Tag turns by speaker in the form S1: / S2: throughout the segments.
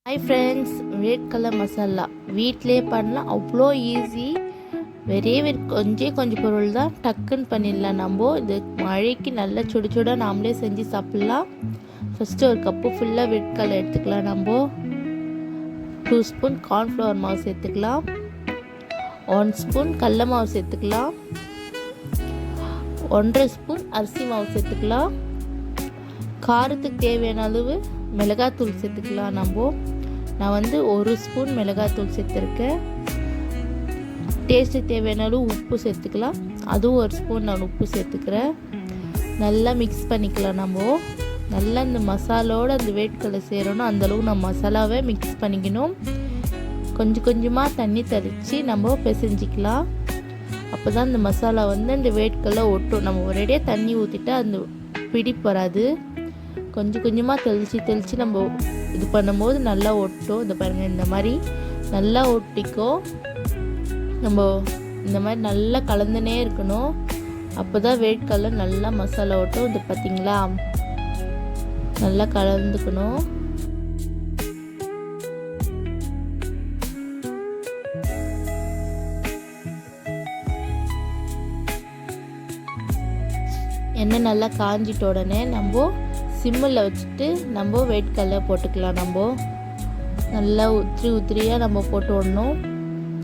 S1: Hi friends, red colour masala வீட்டிலே பண்ணலாம். அவ்வளோ ஈஸி. கொஞ்சம் பொருள் தான், டக்குன்னு பண்ணிடலாம். நம்ம இது மழைக்கு நல்லா சுட நாமளே செஞ்சு சாப்பிட்லாம். ஃபஸ்ட்டு ஒரு கப்பு ஃபுல்லாக ரெட் கலர் எடுத்துக்கலாம். நம்ம 2 ஸ்பூன் கார்ன்ஃப்ளவர் மாவு சேர்த்துக்கலாம். 1 ஸ்பூன் கடல மாவு சேர்த்துக்கலாம். 1.5 ஸ்பூன் அரிசி மாவு சேர்த்துக்கலாம். காரத்துக்கு தேவையான அளவு மிளகாத்தூள் சேர்த்துக்கலாம். நான் 1 ஸ்பூன் மிளகாத்தூள் சேர்த்துருக்கேன். டேஸ்ட்டு தேவையான அளவு உப்பு சேர்த்துக்கலாம். அதுவும் 1 ஸ்பூன் நான் உப்பு சேர்த்துக்கிறேன். நல்லா மிக்ஸ் பண்ணிக்கலாம். நல்லா இந்த மசாலோடு அந்த வேட்கடலை சேரணும். அந்தளவு நம்ம மசாலாவை மிக்ஸ் பண்ணிக்கணும். கொஞ்சமாக தண்ணி தெளித்து நம்ம பிசைஞ்சிக்கலாம். அப்போ தான் இந்த மசாலா இந்த வேட்கடலை ஒட்டும். நம்ம ஒரேடியாக தண்ணி ஊற்றிட்டா அந்த பிடிப்பு வராது. கொஞ்சமாக தெளித்து நம்ம இது பண்ணும்போது நல்லா ஒட்டும். இது பாருங்கள், இந்த மாதிரி நல்லா ஒட்டிக்கும். நம்ம இந்த மாதிரி நல்லா கலந்துனே இருக்கணும். அப்போ தான் வேட்கடலை நல்லா மசாலா ஒட்டும். இது பார்த்திங்களா, நல்லா கலந்துக்கணும். எண்ணெய் நல்லா காஞ்சிட்ட உடனே நம்ம சிம்மில் வச்சுட்டு நம்ம வேட்கடலை போட்டுக்கலாம். நல்லா உத்திரியாக நம்ம போட்டு விடணும்.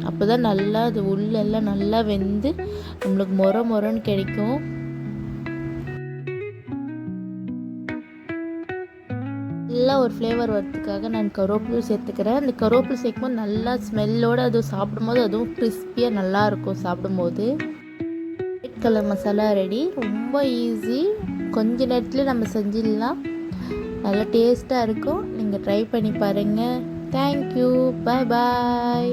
S1: அப்போ தான் நல்லா அது உள்ளெல்லாம் நல்லா வெந்து நம்மளுக்கு மொரன்னு கிடைக்கும். நல்லா ஒரு ஃப்ளேவர் வரதுக்காக நான் கருவேப்பிலையும் சேர்த்துக்கிறேன். அந்த கருவேப்பிலை சேர்க்கும்போது நல்லா ஸ்மெல்லோடு அது சாப்பிடும்போது அதுவும் கிறிஸ்பியாக நல்லாயிருக்கும் சாப்பிடும்போது. Red colour masala ready. ரொம்ப ஈஸி. கொஞ்ச நேரத்தில் நம்ம செஞ்சிடலாம். நல்லா டேஸ்ட்டாக இருக்கும். நீங்கள் ட்ரை பண்ணி பாருங்கள். தேங்க்யூ. பாய்.